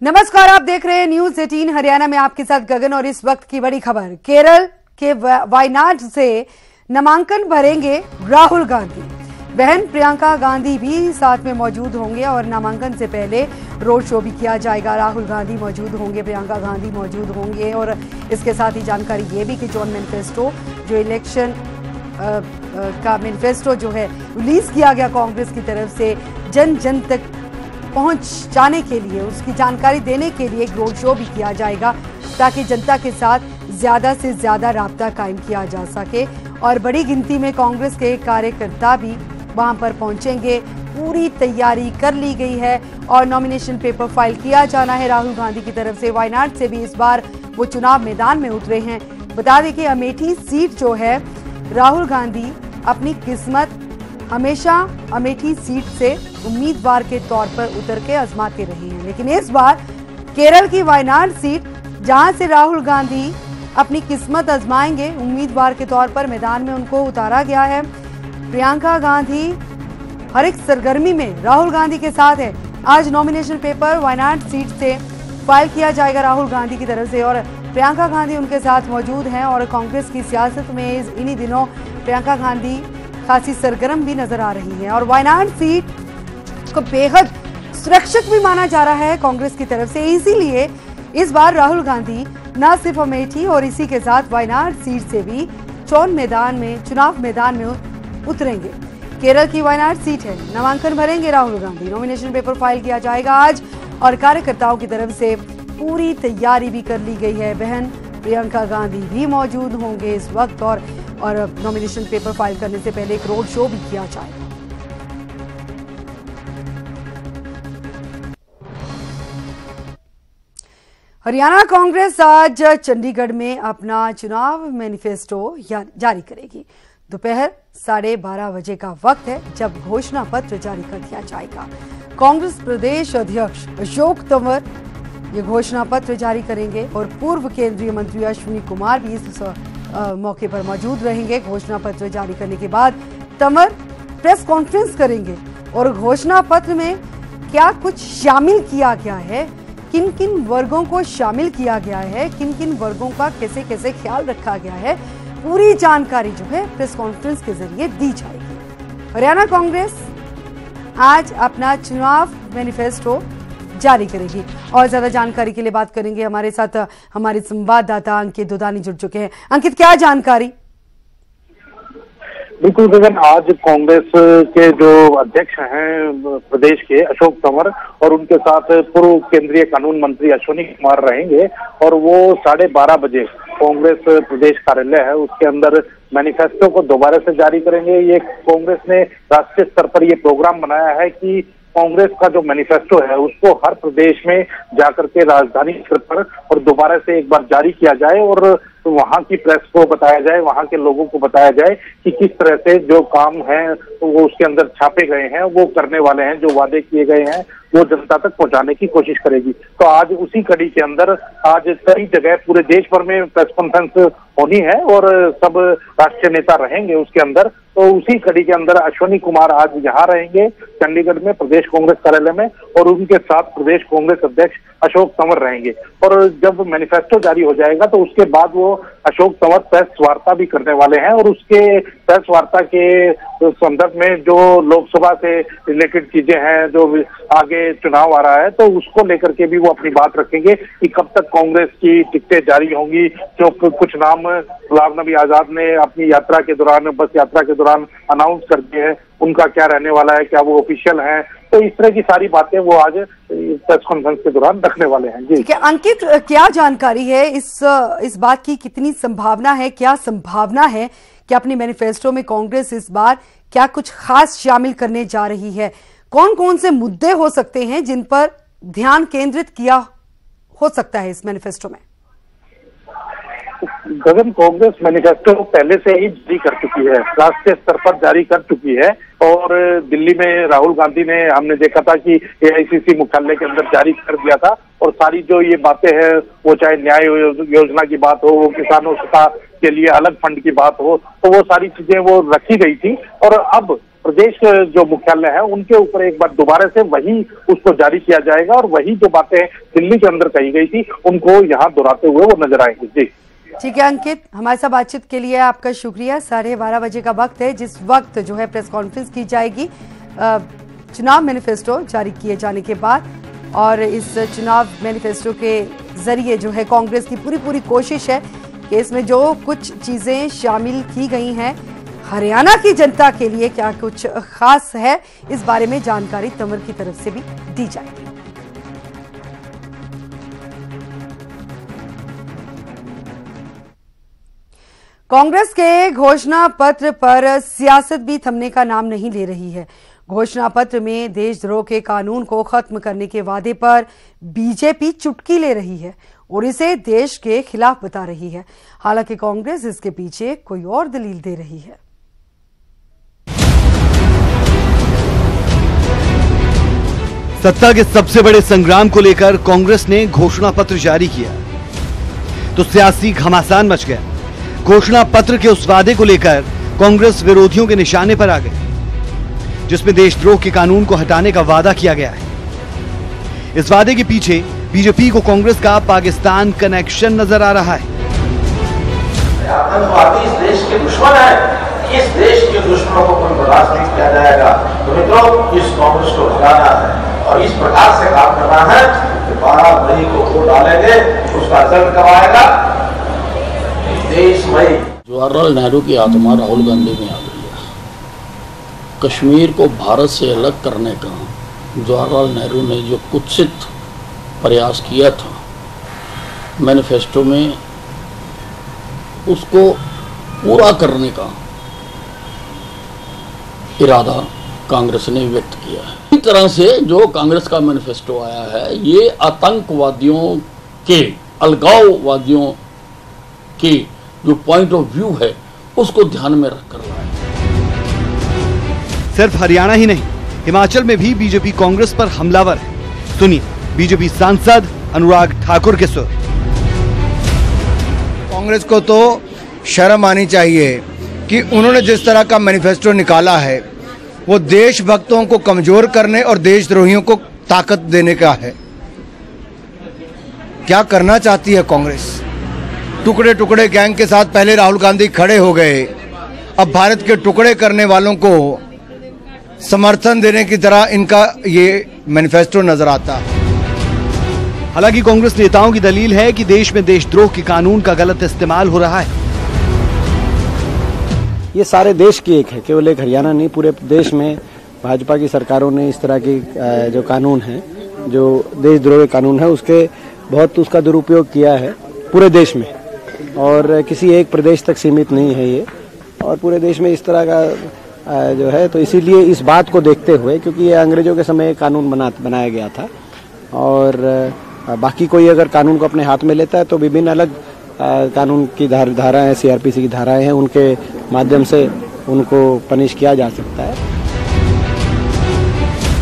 नमस्कार, आप देख रहे हैं न्यूज 18 हरियाणा में आपके साथ गगन। और इस वक्त की बड़ी खबर, केरल के वायनाड से नामांकन भरेंगे राहुल गांधी। बहन प्रियंका गांधी भी साथ में मौजूद होंगे और नामांकन से पहले रोड शो भी किया जाएगा। राहुल गांधी मौजूद होंगे, प्रियंका गांधी मौजूद होंगे। और इसके साथ ही जानकारी ये भी कि जॉन मैनिफेस्टो, जो इलेक्शन का मैनिफेस्टो जो है रिलीज किया गया कांग्रेस की तरफ से, जन जन तक पहुंच जाने के लिए, उसकी जानकारी देने के लिए एक रोड शो भी किया जाएगा, ताकि जनता के साथ ज्यादा से ज्यादा राब्ता कायम किया जा सके। और बड़ी गिनती में कांग्रेस के कार्यकर्ता भी वहां पर पहुंचेंगे। पूरी तैयारी कर ली गई है और नॉमिनेशन पेपर फाइल किया जाना है राहुल गांधी की तरफ से। वायनाड से भी इस बार वो चुनाव मैदान में उतरे हैं। बता दें कि अमेठी सीट जो है, राहुल गांधी अपनी किस्मत हमेशा अमेठी सीट से उम्मीदवार के तौर पर उतर के आजमाते रहे हैं, लेकिन इस बार केरल की वायनाड सीट, जहां से राहुल गांधी अपनी किस्मत आजमाएंगे, उम्मीदवार के तौर पर मैदान में उनको उतारा गया है। प्रियंका गांधी हर एक सरगर्मी में राहुल गांधी के साथ है। आज नॉमिनेशन पेपर वायनाड सीट से फाइल किया जाएगा राहुल गांधी की तरफ से और प्रियंका गांधी उनके साथ मौजूद हैं। और कांग्रेस की सियासत में इन्हीं दिनों प्रियंका गांधी खासी सरगर्म भी नजर आ रही है और वायनाड सीट को बेहद सुरक्षित भी माना जा रहा है कांग्रेस की तरफ से। इसीलिए इस बार राहुल गांधी न सिर्फ अमेठी और इसी के साथ वायनाड सीट से भी चुनाव मैदान में उतरेंगे। केरल की वायनाड सीट है, नामांकन भरेंगे Rahul Gandhi. Nomination paper file किया जाएगा आज और कार्यकर्ताओं की तरफ से पूरी तैयारी भी कर ली गई है। बहन प्रियंका गांधी भी मौजूद होंगे इस वक्त और नॉमिनेशन पेपर फाइल करने से पहले एक रोड शो भी किया जाएगा। हरियाणा कांग्रेस आज चंडीगढ़ में अपना चुनाव मैनिफेस्टो जारी करेगी। दोपहर 12:30 बजे का वक्त है जब घोषणा पत्र जारी कर दिया जाएगा। कांग्रेस प्रदेश अध्यक्ष अशोक तंवर ये घोषणा पत्र जारी करेंगे और पूर्व केंद्रीय मंत्री अश्विनी कुमार भी इस मौके पर मौजूद रहेंगे। घोषणा पत्र जारी करने के बाद तंवर प्रेस कॉन्फ्रेंस करेंगे और घोषणा पत्र में क्या कुछ शामिल किया गया है, किन किन वर्गों को शामिल किया गया है, किन किन वर्गों का कैसे कैसे ख्याल रखा गया है, पूरी जानकारी जो है प्रेस कॉन्फ्रेंस के जरिए दी जाएगी। हरियाणा कांग्रेस आज अपना चुनाव मैनिफेस्टो जारी करेगी और ज्यादा जानकारी के लिए बात करेंगे। हमारे साथ हमारे संवाददाता अंकित दुदानी जुड़ चुके हैं। अंकित, क्या जानकारी? बिल्कुल गगन, आज कांग्रेस के जो अध्यक्ष हैं प्रदेश के अशोक तंवर और उनके साथ पूर्व केंद्रीय कानून मंत्री अश्विनी कुमार रहेंगे और वो 12:30 बजे कांग्रेस प्रदेश कार्यालय है उसके अंदर मैनिफेस्टो को दोबारा से जारी करेंगे। ये कांग्रेस ने राष्ट्रीय स्तर पर ये प्रोग्राम बनाया है कि कांग्रेस का जो मैनिफेस्टो है उसको हर प्रदेश में जाकर के राजधानी स्तर पर और दोबारा से एक बार जारी किया जाए और वहां की प्रेस को बताया जाए, वहां के लोगों को बताया जाए कि किस तरह से जो काम है तो वो उसके अंदर छापे गए हैं, वो करने वाले हैं, जो वादे किए गए हैं वो जनता तक पहुंचाने की कोशिश करेगी। तो आज उसी कड़ी के अंदर आज कई जगह पूरे देश भर में प्रेस कॉन्फ्रेंस होनी है और सब राष्ट्रीय नेता रहेंगे उसके अंदर। तो उसी कड़ी के अंदर अश्विनी कुमार आज यहाँ रहेंगे चंडीगढ़ में प्रदेश कांग्रेस कार्यालय में और उनके साथ प्रदेश कांग्रेस अध्यक्ष अशोक तंवर रहेंगे। और जब मैनिफेस्टो जारी हो जाएगा तो उसके बाद वो अशोक तंवर प्रेस वार्ता भी करने वाले हैं और उसके प्रेस वार्ता के संदर्भ में जो लोकसभा से रिलेटेड चीजें हैं, जो आगे चुनाव आ रहा है, तो उसको लेकर के भी वो अपनी बात रखेंगे कि कब तक कांग्रेस की टिकटें जारी होंगी। जो कुछ नाम गुलाम नबी आजाद ने अपनी यात्रा के दौरान, बस यात्रा के दौरान अनाउंस कर दिए हैं, उनका क्या रहने वाला है, क्या वो ऑफिशियल हैं, तो इस तरह की सारी बातें वो आज प्रेस कॉन्फ्रेंस के दौरान रखने वाले हैं। जी ठीक है अंकित, क्या जानकारी है इस बात की, कितनी संभावना है, क्या संभावना है कि अपने मैनिफेस्टो में कांग्रेस इस बार क्या कुछ खास शामिल करने जा रही है? कौन कौन से मुद्दे हो सकते हैं जिन पर ध्यान केंद्रित किया हो सकता है इस मैनिफेस्टो में? गगन, कांग्रेस मैनिफेस्टो पहले से ही जारी कर चुकी है, राष्ट्रीय स्तर पर जारी कर चुकी है और दिल्ली में राहुल गांधी ने, हमने देखा था कि एआईसीसी मुख्यालय के अंदर जारी कर दिया था और सारी जो ये बातें हैं, वो चाहे न्याय योजना की बात हो, वो किसानों के लिए अलग फंड की बात हो, तो वो सारी चीजें वो रखी गई थी। और अब प्रदेश जो मुख्यालय है उनके ऊपर एक बार दोबारा से वही उसको जारी किया जाएगा और वही जो बातें दिल्ली के अंदर कही गई थी उनको यहाँ दोहराते हुए वो नजर आएंगे। जी ठीक है अंकित, हमारे साथ बातचीत के लिए आपका शुक्रिया। 12:30 बजे का वक्त है जिस वक्त जो है प्रेस कॉन्फ्रेंस की जाएगी चुनाव मैनिफेस्टो जारी किए जाने के बाद, और इस चुनाव मैनिफेस्टो के जरिए जो है कांग्रेस की पूरी कोशिश है कि इसमें जो कुछ चीजें शामिल की गई हैं हरियाणा की जनता के लिए क्या कुछ खास है, इस बारे में जानकारी तंवर की तरफ से भी दी जाएगी। कांग्रेस के घोषणा पत्र पर सियासत भी थमने का नाम नहीं ले रही है। घोषणा पत्र में देशद्रोह के कानून को खत्म करने के वादे पर बीजेपी चुटकी ले रही है और इसे देश के खिलाफ बता रही है। हालांकि कांग्रेस इसके पीछे कोई और दलील दे रही है। सत्ता के सबसे बड़े संग्राम को लेकर कांग्रेस ने घोषणा पत्र जारी किया तो सियासी घमासान मच गया। घोषणा पत्र के उस वादे को लेकर कांग्रेस विरोधियों के निशाने पर आ गई जिसमें देशद्रोह के कानून को हटाने का वादा किया गया है। इस वादे के पीछे बीजेपी को कांग्रेस का पाकिस्तान कनेक्शन नजर आ रहा है। आतंकवादी इस देश के दुश्मन है, इस देश के दुश्मनों को कोई बर्दाश्त नहीं किया जाएगा। तो मित्रों, इस कांग्रेस को हटाना है और इस प्रकार से काम करना है कि 12 मई को वोट डालेंगे, उसका रिजल्ट कब आएगा? 23 मई। जवाहरलाल नेहरू की आत्मा राहुल गांधी में आ गई है। कश्मीर को भारत से अलग करने का जवाहरलाल नेहरू ने जो कुत्सित प्रयास किया था मैनिफेस्टो में, उसको पूरा करने का इरादा कांग्रेस ने व्यक्त किया है। इस तरह से जो कांग्रेस का मैनिफेस्टो आया है ये आतंकवादियों के, अलगाववादियों के जो पॉइंट ऑफ व्यू है उसको ध्यान में रखकर लाया। सिर्फ हरियाणा ही नहीं, हिमाचल में भी बीजेपी कांग्रेस पर हमलावर है। सुनिए बीजेपी सांसद अनुराग ठाकुर के सुर। कांग्रेस को तो शर्म आनी चाहिए कि उन्होंने जिस तरह का मैनिफेस्टो निकाला है वो देशभक्तों को कमजोर करने और देशद्रोहियों को ताकत देने का है। क्या करना चाहती है कांग्रेस? टुकड़े टुकड़े गैंग के साथ पहले राहुल गांधी खड़े हो गए, अब भारत के टुकड़े करने वालों को समर्थन देने की तरह इनका ये मैनिफेस्टो नजर आता है। हालांकि कांग्रेस नेताओं की दलील है कि देश में देशद्रोह के कानून का गलत इस्तेमाल हो रहा है। ये सारे देश की एक है, केवल एक हरियाणा नहीं, पूरे देश में भाजपा की सरकारों ने इस तरह की जो कानून है, जो देशद्रोह के कानून है, उसके बहुत उसका दुरुपयोग किया है पूरे देश में, और किसी एक प्रदेश तक सीमित नहीं है ये, और पूरे देश में इस तरह का जो है। तो इसीलिए इस बात को देखते हुए, क्योंकि ये अंग्रेजों के समय कानून बनाया गया था, और बाकी कोई अगर कानून को अपने हाथ में लेता है तो विभिन्न अलग कानून की धाराएं, सीआरपीसी की धाराएं हैं, उनके माध्यम से उनको पनिश किया जा सकता है।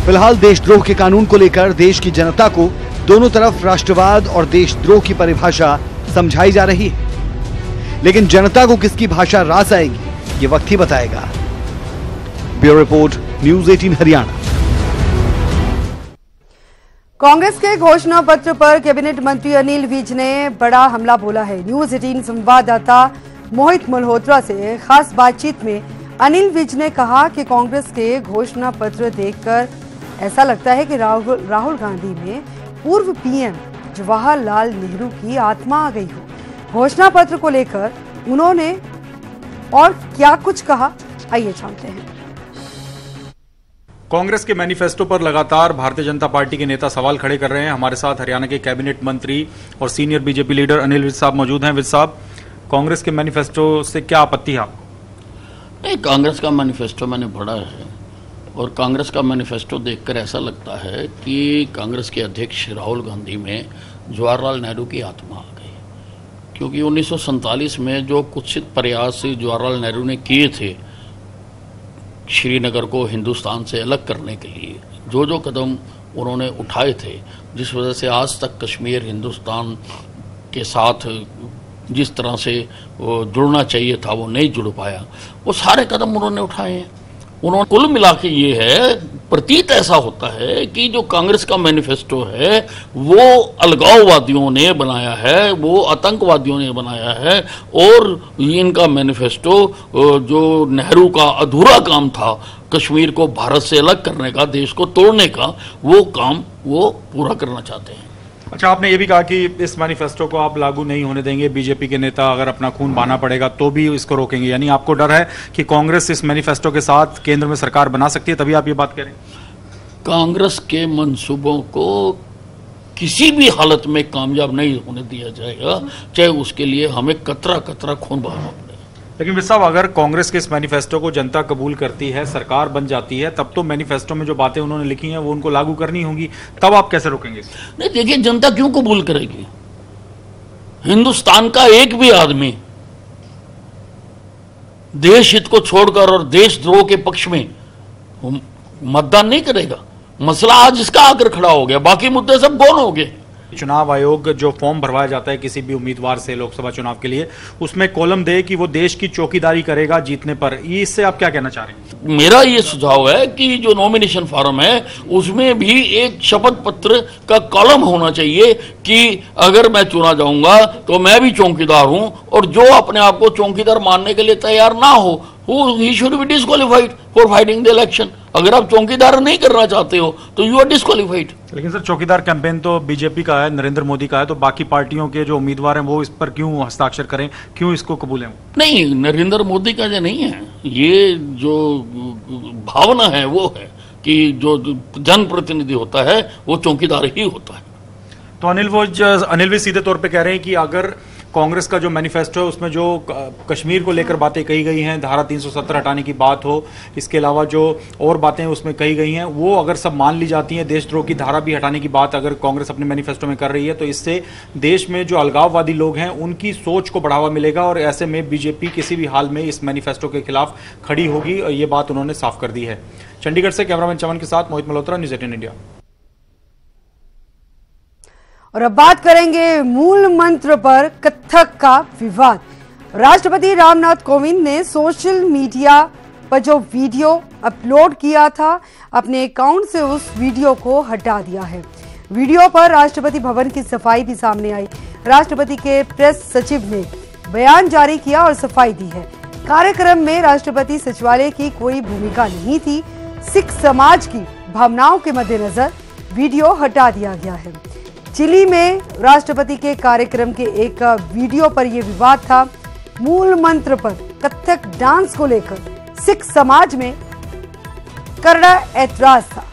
फिलहाल देशद्रोह के कानून को लेकर देश की जनता को दोनों तरफ राष्ट्रवाद और देशद्रोह की परिभाषा समझाई जा रही है, लेकिन जनता को किसकी भाषा रास आएगी ये वक्त ही बताएगा। Bureau report, news 18 Haryana. Congress के घोषणा पत्र पर कैबिनेट मंत्री अनिल विज ने बड़ा हमला बोला है। न्यूज़ 18 संवाददाता मोहित मल्होत्रा से खास बातचीत में अनिल विज ने कहा कि कांग्रेस के घोषणा पत्र देखकर ऐसा लगता है कि राहुल गांधी में पूर्व पीएम जवाहरलाल नेहरू की आत्मा आ गई हो। घोषणा पत्र को लेकर उन्होंने और क्या कुछ कहा, आइए जानते हैं। कांग्रेस के मैनिफेस्टो पर लगातार भारतीय जनता पार्टी के नेता सवाल खड़े कर रहे हैं। हमारे साथ हरियाणा के कैबिनेट मंत्री और senior BJP leader Anil Vij साहब मौजूद हैं। विज साहब, कांग्रेस के मैनिफेस्टो से क्या आपत्ति है आपको? नहीं, कांग्रेस का मैनिफेस्टो मैंने पढ़ा है और कांग्रेस का मैनिफेस्टो देखकर ऐसा लगता है कि कांग्रेस के अध्यक्ष राहुल गांधी में जवाहरलाल नेहरू की आत्मा आ गई, क्योंकि 1947 में जो कुत्सित प्रयास जवाहरलाल नेहरू ने किए थे श्रीनगर को हिंदुस्तान से अलग करने के लिए, जो जो कदम उन्होंने उठाए थे, जिस वजह से आज तक कश्मीर हिंदुस्तान के साथ जिस तरह से वो जुड़ना चाहिए था वो नहीं जुड़ पाया, वो सारे कदम उन्होंने उठाए हैं। उन्होंने कुल मिला के ये है, प्रतीत ऐसा होता है कि जो कांग्रेस का मैनिफेस्टो है वो अलगाववादियों ने बनाया है, वो आतंकवादियों ने बनाया है, और इनका मैनिफेस्टो जो नेहरू का अधूरा काम था कश्मीर को भारत से अलग करने का, देश को तोड़ने का, वो काम वो पूरा करना चाहते हैं। अच्छा, आपने ये भी कहा कि इस मैनिफेस्टो को आप लागू नहीं होने देंगे, बीजेपी के नेता अगर अपना खून बहाना पड़ेगा तो भी इसको रोकेंगे, यानी आपको डर है कि कांग्रेस इस मैनिफेस्टो के साथ केंद्र में सरकार बना सकती है, तभी आप ये बात कह रहे हैं? कांग्रेस के मंसूबों को किसी भी हालत में कामयाब नहीं होने दिया जाएगा, चाहे उसके लिए हमें कतरा कतरा खून बहाना पड़े। लेकिन विद साहब, अगर कांग्रेस के इस मैनिफेस्टो को जनता कबूल करती है, सरकार बन जाती है, तब तो मैनिफेस्टो में जो बातें उन्होंने लिखी हैं वो उनको लागू करनी होंगी, तब आप कैसे रोकेंगे? नहीं, देखिए, जनता क्यों कबूल करेगी? हिंदुस्तान का एक भी आदमी देश हित को छोड़कर और देशद्रोह के पक्ष में मतदान नहीं करेगा। मसला आज इसका आकर खड़ा हो गया, बाकी मुद्दे सब गौन हो गए। चुनाव आयोग जो फॉर्म भरवाया जाता है किसी भी उम्मीदवार से लोकसभा चुनाव के लिए, उसमें कॉलम दे कि वो देश की चौकीदारी करेगा जीतने पर, इससे आप क्या कहना चाह रहे हैं? मेरा ये सुझाव है कि जो नॉमिनेशन फॉर्म है उसमें भी एक शपथ पत्र का कॉलम होना चाहिए कि अगर मैं चुना जाऊंगा तो मैं भी चौकीदार हूं, और जो अपने आप को चौकीदार मानने के लिए तैयार ना हो, he should be disqualified for fighting the election। अगर आप चौकीदार नहीं करना चाहते हो तो यू आर डिस्क्वालीफाइड। लेकिन सर, चौकीदार कैंपेन तो बीजेपी का है, नरेंद्र मोदी का है, तो बाकी पार्टियों के जो उम्मीदवार हैं वो इस पर क्यों हस्ताक्षर करें, क्यों इसको कबूलें? नहीं, नरेंद्र मोदी का जो नहीं है, ये जो भावना है वो है कि जो जनप्रतिनिधि होता है वो चौकीदार ही होता है। तो अनिल भी सीधे तौर पे कह रहे हैं कि अगर कांग्रेस का जो मैनिफेस्टो है उसमें जो कश्मीर को लेकर बातें कही गई हैं, धारा 370 हटाने की बात हो, इसके अलावा जो और बातें उसमें कही गई हैं, वो अगर सब मान ली जाती हैं, देशद्रोह की धारा भी हटाने की बात अगर कांग्रेस अपने मैनिफेस्टो में कर रही है, तो इससे देश में जो अलगाववादी लोग हैं उनकी सोच को बढ़ावा मिलेगा, और ऐसे में बीजेपी किसी भी हाल में इस मैनिफेस्टो के खिलाफ खड़ी होगी, और ये बात उन्होंने साफ कर दी है। चंडीगढ़ से कैमरामैन चमन के साथ मोहित मल्होत्रा, न्यूज़ 18 इंडिया। और अब बात करेंगे मूल मंत्र पर कथक का विवाद। राष्ट्रपति रामनाथ कोविंद ने सोशल मीडिया पर जो वीडियो अपलोड किया था, अपने अकाउंट से उस वीडियो को हटा दिया है। वीडियो पर राष्ट्रपति भवन की सफाई भी सामने आई। राष्ट्रपति के प्रेस सचिव ने बयान जारी किया और सफाई दी है। कार्यक्रम में राष्ट्रपति सचिवालय की कोई भूमिका नहीं थी। सिख समाज की भावनाओं के मद्देनजर वीडियो हटा दिया गया है। चिली में राष्ट्रपति के कार्यक्रम के एक वीडियो पर यह विवाद था। मूल मंत्र पर कथक डांस को लेकर सिख समाज में करड़ा ऐतराज था।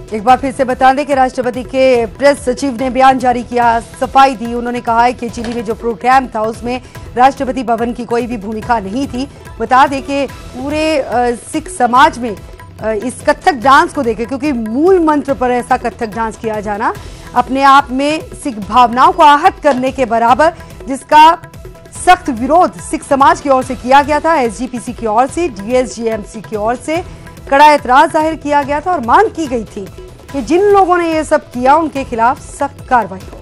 एक बार फिर से बता दें कि राष्ट्रपति के प्रेस सचिव ने बयान जारी किया, सफाई दी। उन्होंने कहा है कि चिली में जो प्रोग्राम था उसमें राष्ट्रपति भवन की कोई भी भूमिका नहीं थी। बता दें कि पूरे सिख समाज में इस कथक डांस को देखे, क्योंकि मूल मंत्र पर ऐसा कथक डांस किया जाना अपने आप में सिख भावनाओं को आहत करने के बराबर, जिसका सख्त विरोध सिख समाज की ओर से किया गया था। एसजीपीसी की ओर से, डीएसजीएमसी की ओर से कड़ा ऐतराज जाहिर किया गया था और मांग की गई थी कि जिन लोगों ने ये सब किया उनके खिलाफ सख्त कार्रवाई हो।